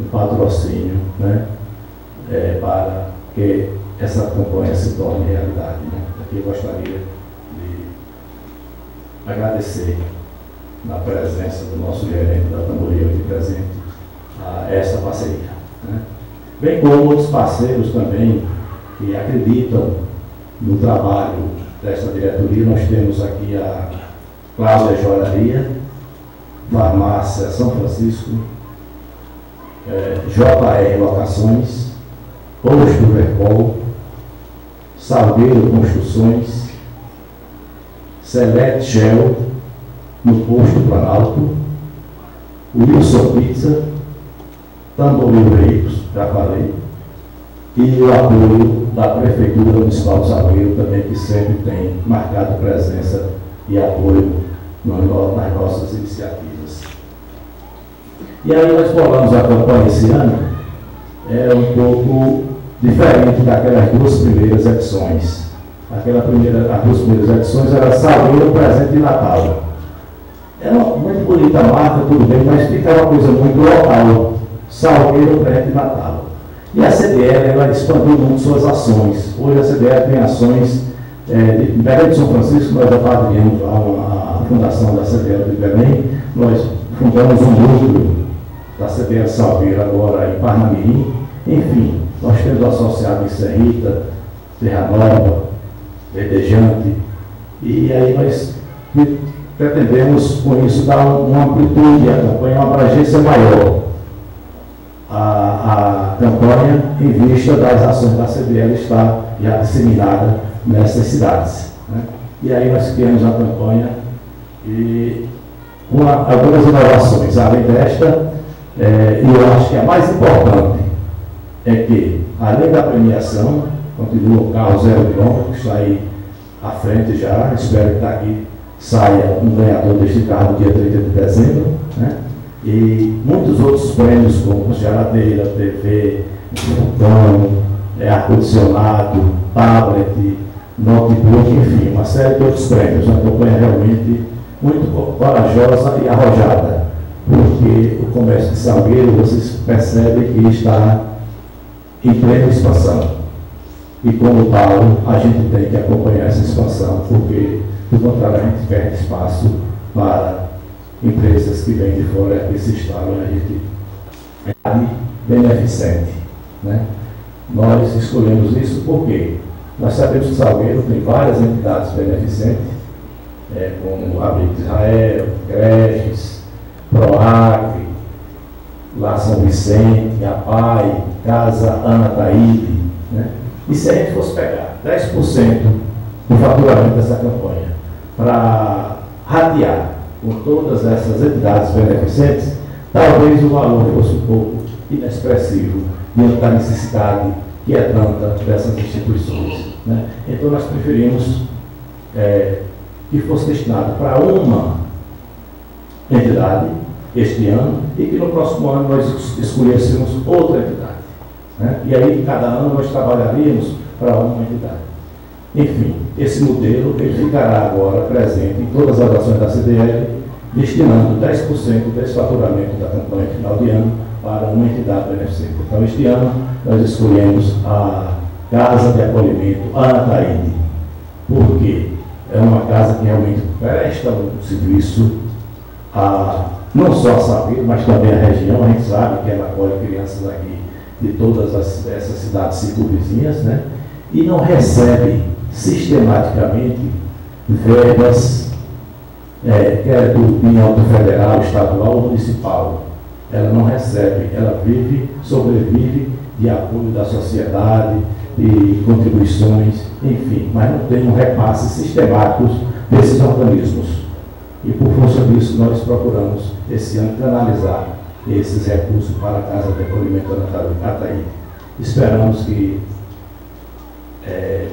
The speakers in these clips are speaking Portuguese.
um patrocínio, né, para que essa campanha se torne realidade. Né? Aqui eu gostaria de agradecer na presença do nosso gerente da Tamboril aqui presente a essa parceria. Né? Bem como outros parceiros também que acreditam no trabalho desta diretoria. Nós temos aqui a Cláudia Joalheria, Farmácia São Francisco, JR Locações, Posto Verpol, Salgueiro Construções, Select Shell, no Posto Planalto, Wilson Pizza, Tamboril Veículos, já falei, e o apoio da Prefeitura Municipal de Salgueiro também, que sempre tem marcado presença e apoio nas nossas iniciativas. E aí nós bolamos a campanha esse ano, um pouco diferente daquelas duas primeiras edições. As duas primeiras edições era Salgueiro, presente de Natal. Era uma muito bonita marca, tudo bem, mas ficava uma coisa muito local. Salgueiro, presente de Natal. E a CDL, ela expandiu muito suas ações. Hoje a CDL tem ações em Belém de São Francisco. Nós apadrinhamos a fundação da CDL de Belém. Nós fundamos um núcleo da CDL Salgueiro agora em Parnamirim. Enfim, nós temos associado em Serrita, Terra Nova, Verdejante. E aí nós pretendemos com isso dar uma amplitude à campanha, uma abrangência maior. A campanha em vista das ações da CDL está já disseminada nessas cidades. Né? E aí nós criamos a campanha e com algumas inovações. Além desta, eu acho que a mais importante é que, além da premiação, continua o carro 0 km, que está aí à frente já, espero que daqui saia um ganhador deste carro no dia 30 de dezembro, né? E muitos outros prêmios, como geladeira, TV, fogão, ar-condicionado, tablet, notebook, enfim, uma série de outros prêmios. Uma campanha realmente muito corajosa e arrojada, porque o comércio de Salgueiro, vocês percebem que está em plena expansão. E como tal, a gente tem que acompanhar essa expansão, porque, do contrário, a gente perde espaço para empresas que vêm de fora que se instalam, a gente é beneficente. Né? Nós escolhemos isso porque nós sabemos que Salgueiro tem várias entidades beneficentes, como Abrigo de Israel, creches, PROAC, lá São Vicente, APAI, Casa Ana Taíde. Né? E se a gente fosse pegar 10% do faturamento dessa campanha para ratear com todas essas entidades beneficentes, talvez o valor fosse um pouco inexpressivo diante da necessidade que é tanta dessas instituições. Né? Então nós preferimos que fosse destinado para uma entidade este ano e que no próximo ano nós escolhêssemos outra entidade. Né? E aí, cada ano, nós trabalharíamos para uma entidade. Enfim, esse modelo ele ficará agora presente em todas as ações da CDL, destinando 10% desse faturamento da campanha final de ano para uma entidade beneficente. Então, este ano, nós escolhemos a Casa de Acolhimento Ana Taíde, porque é uma casa que realmente presta um serviço não só a Salgueiro, mas também a região. A gente sabe que ela acolhe crianças aqui de todas essas cidades circunvizinhas, né? E não recebe sistematicamente verbas, quer do âmbito federal, estadual ou municipal. Ela não recebe, ela sobrevive de apoio da sociedade, de contribuições, enfim, mas não tem um repasse sistemático desses organismos. E por força disso nós procuramos esse ano canalizar esses recursos para a Casa de Acolhimento Ana Taíde. Esperamos que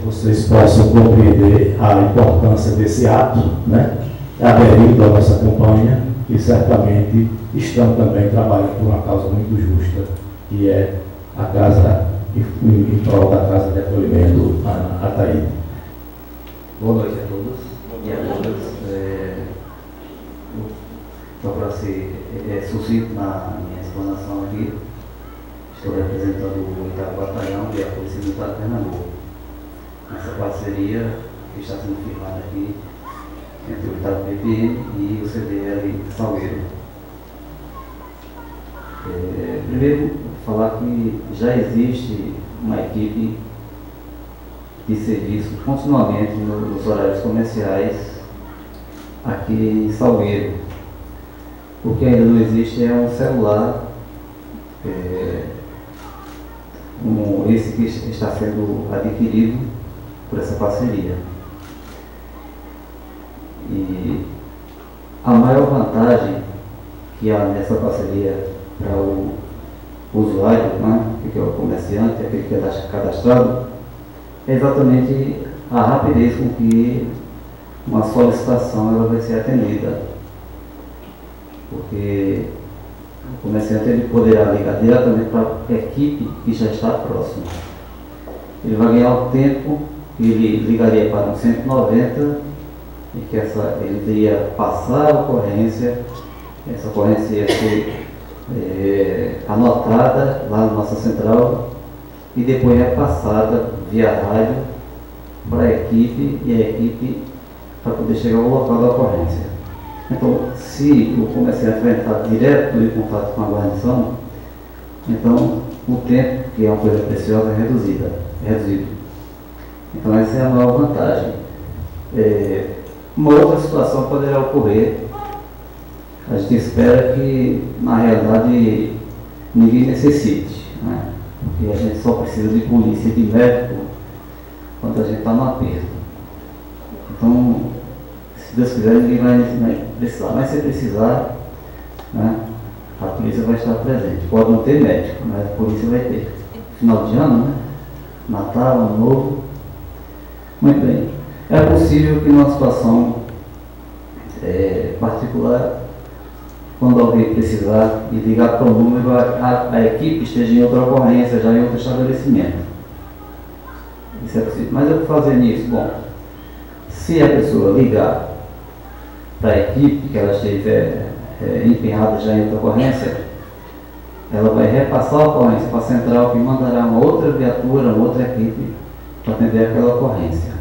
vocês possam compreender a importância desse ato, né, aderindo à nossa campanha, e certamente estão também trabalhando por uma causa muito justa, que é a casa em prol da Casa de Acolhimento Ana Taíde. Boa noite a todos e a todas. Só para ser sucinto na minha explanação aqui. Estou representando o 8º Batalhão e a Polícia Militar de Pernambuco. Essa parceria que está sendo firmada aqui entre o 8º PPM e o CDL Salgueiro. Primeiro, falar que já existe uma equipe de serviço continuamente nos horários comerciais aqui em Salgueiro. O que ainda não existe é um celular, esse que está sendo adquirido por essa parceria. E a maior vantagem que há nessa parceria para o usuário, né, que é o comerciante, aquele que é cadastrado, é exatamente a rapidez com que uma solicitação ela vai ser atendida. Porque o comerciante ele poderá ligar diretamente para a equipe que já está próxima. Ele vai ganhar o tempo que ele ligaria para um 190 e que ele iria passar a ocorrência, essa ocorrência ia ser anotada lá na nossa central e depois repassada via rádio para a equipe e a equipe para poder chegar ao local da ocorrência. Então, se o comerciante vai entrar direto em contato com a guarnição, então o tempo, que é uma coisa preciosa, é reduzido. Então essa é a maior vantagem. Uma outra situação poderá ocorrer. A gente espera que, na realidade, ninguém necessite, né? Porque a gente só precisa de polícia e de médico quando a gente está no aperto. Então, se Deus quiser, ninguém vai precisar. Mas se precisar, né, a polícia vai estar presente. Pode não ter médico, mas a polícia vai ter. Final de ano, né? Natal, Ano Novo. Muito bem. É possível que numa situação particular, quando alguém precisar e ligar para o número, a equipe esteja em outra ocorrência, já em outro estabelecimento. Isso é possível. Mas eu vou fazer nisso. Bom, se a pessoa ligar para a equipe, que ela estiver empenhada já em outra ocorrência, ela vai repassar a ocorrência para a central, que mandará uma outra viatura, uma outra equipe para atender aquela ocorrência.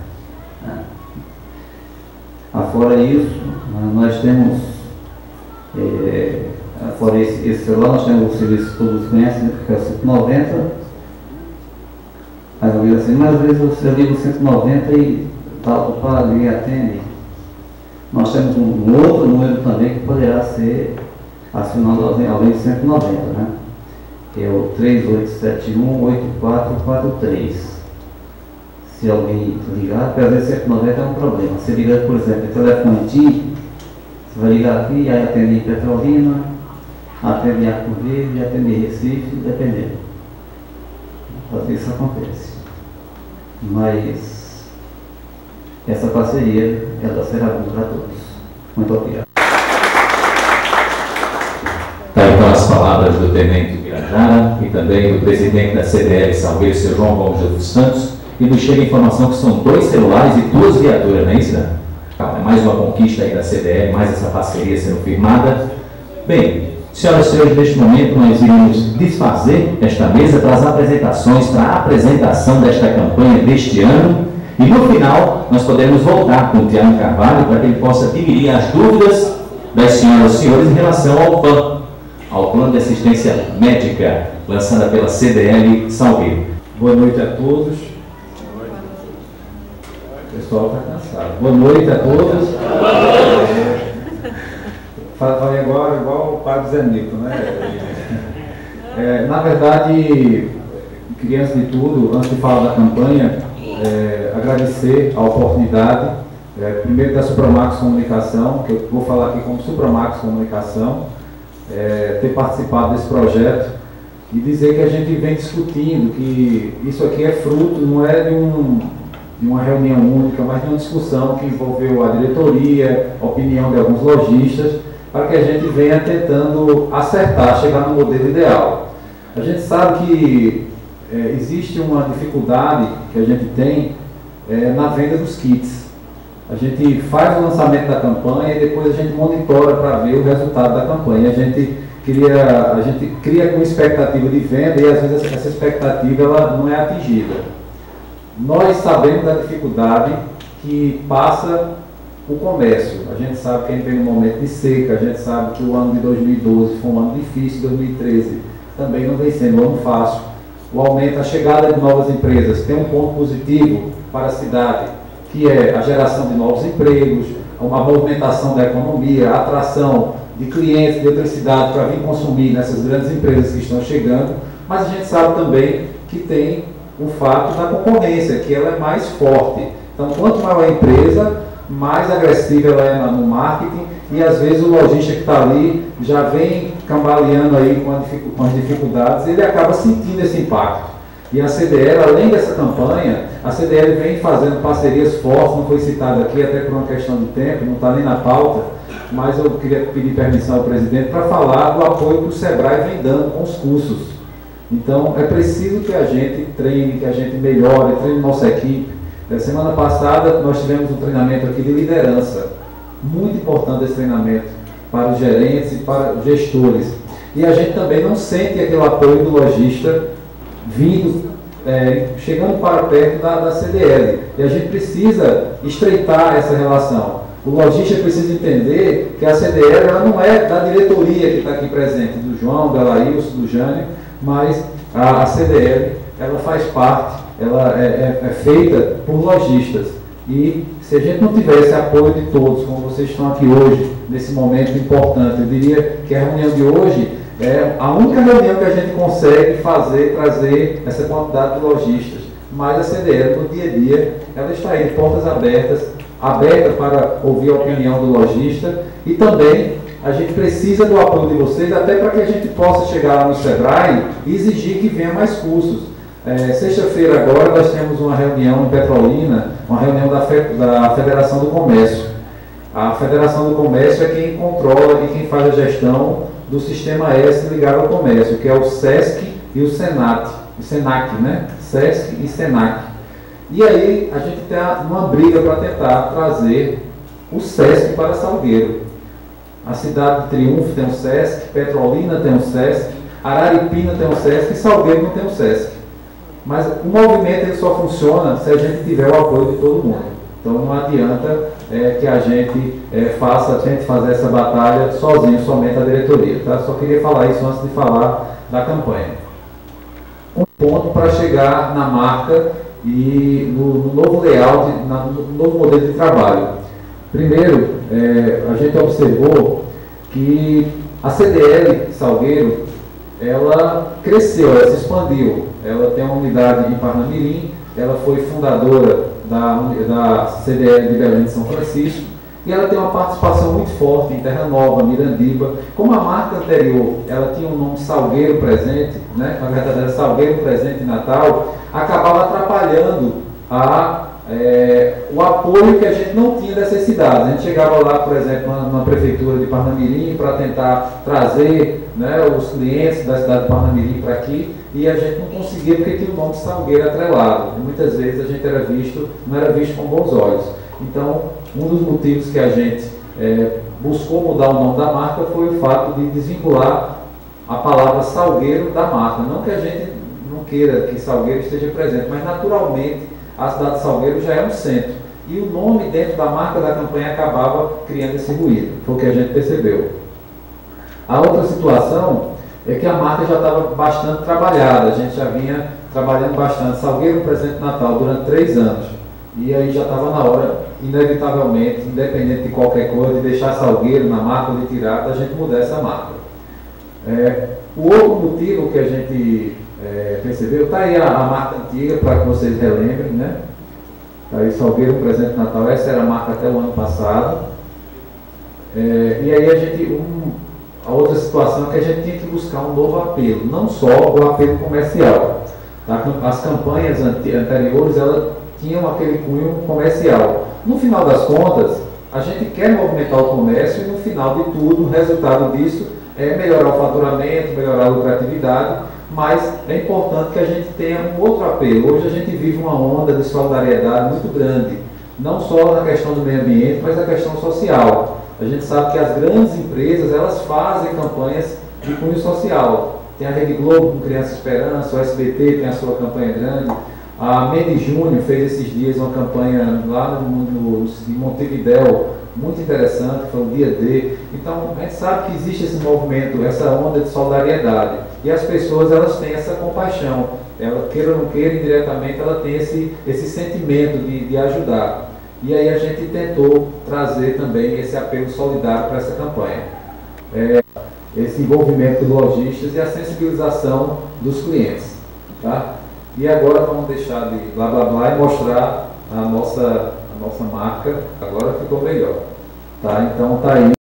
Afora isso, nós temos, fora esse celular, nós temos o serviço que todos conhecem, que é o 190, mais ou menos assim, mas às vezes você liga o 190 e está ocupado, ninguém atende. Nós temos um outro número também que poderá ser acionado além do 190, né? Que é o 3871-8443. Se alguém ligar, porque às vezes 190 é um problema. Se ligar, por exemplo, telefone TIM, você vai ligar aqui, aí atende em Petrolina, atende em Arco Verde, atende em Recife, dependendo. Às vezes isso acontece. Mas essa parceria, ela será boa para todos. Muito obrigado. Tá, então as palavras do Tenente Birajara e também do presidente da CDL Salgueiro, seu João Gomes dos Santos, e nos chega a informação que são 2 celulares e 2 viaturas, não é isso, né? É mais uma conquista aí da CDL, mais essa parceria sendo firmada. Bem, senhoras e senhores, neste momento nós iremos desfazer esta mesa para as apresentações, para a apresentação desta campanha deste ano, e no final nós podemos voltar com o Tiago Carvalho para que ele possa dividir as dúvidas das senhoras e senhores em relação ao plano de assistência médica lançada pela CDL Salgueiro. Boa noite a todos. O pessoal está cansado. Boa noite a todos. Falei igual o padre Zé Nito, né? Na verdade, queria antes de tudo, antes de falar da campanha, agradecer a oportunidade, primeiro da Supramax Comunicação, que eu vou falar aqui como Supramax Comunicação, ter participado desse projeto e dizer que a gente vem discutindo que isso aqui é fruto, não é de uma reunião única, mas de uma discussão que envolveu a diretoria, a opinião de alguns lojistas, para que a gente venha tentando acertar, chegar no modelo ideal. A gente sabe que existe uma dificuldade que a gente tem na venda dos kits. A gente faz o lançamento da campanha e depois a gente monitora para ver o resultado da campanha. A gente a gente cria com expectativa de venda e às vezes essa expectativa ela não é atingida. Nós sabemos da dificuldade que passa o comércio. A gente sabe que a gente vem num momento de seca, a gente sabe que o ano de 2012 foi um ano difícil, 2013 também não vem sendo um ano fácil. O aumento, a chegada de novas empresas tem um ponto positivo para a cidade, que é a geração de novos empregos, uma movimentação da economia, a atração de clientes de outra cidade para vir consumir nessas grandes empresas que estão chegando, mas a gente sabe também que tem o fato da concorrência, que ela é mais forte. Então, quanto maior a empresa, mais agressiva ela é no marketing, e às vezes o lojista que está ali já vem cambaleando aí com as dificuldades, ele acaba sentindo esse impacto. E a CDL, além dessa campanha, a CDL vem fazendo parcerias fortes, não foi citado aqui até por uma questão de tempo, não está nem na pauta, mas eu queria pedir permissão ao presidente para falar do apoio que o SEBRAE vem dando com os cursos. Então, é preciso que a gente treine, que a gente melhore, treine nossa equipe. Semana passada, nós tivemos um treinamento aqui de liderança. Muito importante esse treinamento para os gerentes e para os gestores. E a gente também não sente aquele apoio do lojista vindo, chegando para perto da CDL. E a gente precisa estreitar essa relação. O lojista precisa entender que a CDL ela não é da diretoria que está aqui presente, do João, do Alailson, do Jânio, mas a CDL ela faz parte, ela é feita por lojistas. E se a gente não tiver esse apoio de todos, como vocês estão aqui hoje, nesse momento importante, eu diria que a reunião de hoje é a única reunião que a gente consegue trazer essa quantidade de lojistas. Mas a CDL, no dia a dia, ela está aí de portas aberta para ouvir a opinião do lojista, e também a gente precisa do apoio de vocês, até para que a gente possa chegar lá no SEBRAE e exigir que venha mais cursos. Sexta-feira agora nós temos uma reunião em Petrolina, uma reunião da Federação do Comércio. A Federação do Comércio é quem controla e quem faz a gestão do Sistema S ligado ao comércio, que é o SESC e o SENAC, né? SESC e SENAC. E aí a gente tem uma briga para tentar trazer o SESC para Salgueiro. A cidade de Triunfo tem um SESC, Petrolina tem um SESC, Araripina tem um SESC e Salgueiro não tem um SESC. Mas o movimento ele só funciona se a gente tiver o apoio de todo mundo. Então não adianta que a gente tente fazer essa batalha sozinho, somente a diretoria. Tá? Só queria falar isso antes de falar da campanha. Um ponto para chegar na marca e no novo layout, no novo modelo de trabalho. Primeiro, a gente observou que a CDL Salgueiro, ela cresceu, ela se expandiu. Ela tem uma unidade em Parnamirim, ela foi fundadora da CDL de Belém de São Francisco, e ela tem uma participação muito forte em Terra Nova, Mirandiba. Como a marca anterior, ela tinha o nome Salgueiro Presente, né? Na verdade era Salgueiro Presente em Natal, acabava atrapalhando o apoio que a gente não tinha dessas cidades. A gente chegava lá, por exemplo, na prefeitura de Parnamirim para tentar trazer, né, os clientes da cidade de Parnamirim para aqui, e a gente não conseguia porque tinha o nome de Salgueiro atrelado. E muitas vezes a gente não era visto com bons olhos. Então, um dos motivos que a gente buscou mudar o nome da marca foi o fato de desvincular a palavra Salgueiro da marca. Não que a gente não queira que Salgueiro esteja presente, mas naturalmente a cidade de Salgueiro já é um centro. E o nome dentro da marca da campanha acabava criando esse ruído. Foi o que a gente percebeu. A outra situação é que a marca já estava bastante trabalhada. A gente já vinha trabalhando bastante. Salgueiro Presente Natal durante 3 anos. E aí já estava na hora, inevitavelmente, independente de qualquer coisa, de deixar Salgueiro na marca ou de tirar, da gente mudar essa marca. O outro motivo que a gente percebeu, está aí a marca antiga, para que vocês relembrem, né? Está aí Salgueiro Presente Natal, essa era a marca até o ano passado. E aí a outra situação é que a gente tinha que buscar um novo apelo, não só o apelo comercial. Tá? As campanhas anteriores, elas tinham aquele cunho comercial. No final das contas, a gente quer movimentar o comércio e no final de tudo, o resultado disso é melhorar o faturamento, melhorar a lucratividade, mas é importante que a gente tenha um outro apelo. Hoje a gente vive uma onda de solidariedade muito grande, não só na questão do meio ambiente, mas na questão social. A gente sabe que as grandes empresas, elas fazem campanhas de cunho social. Tem a Rede Globo com Criança Esperança, o SBT tem a sua campanha grande, a Mendes Júnior fez esses dias uma campanha lá em Montevidéu, muito interessante, foi o Dia D. Então, a gente sabe que existe esse movimento, essa onda de solidariedade. E as pessoas, elas têm essa compaixão. Ela, queira ou não queira, indiretamente, ela tem esse sentimento de ajudar. E aí a gente tentou trazer também esse apelo solidário para essa campanha. Esse envolvimento de lojistas e a sensibilização dos clientes. Tá? E agora vamos deixar de blá blá blá e mostrar a nossa marca. Agora ficou melhor. Tá? Então tá aí.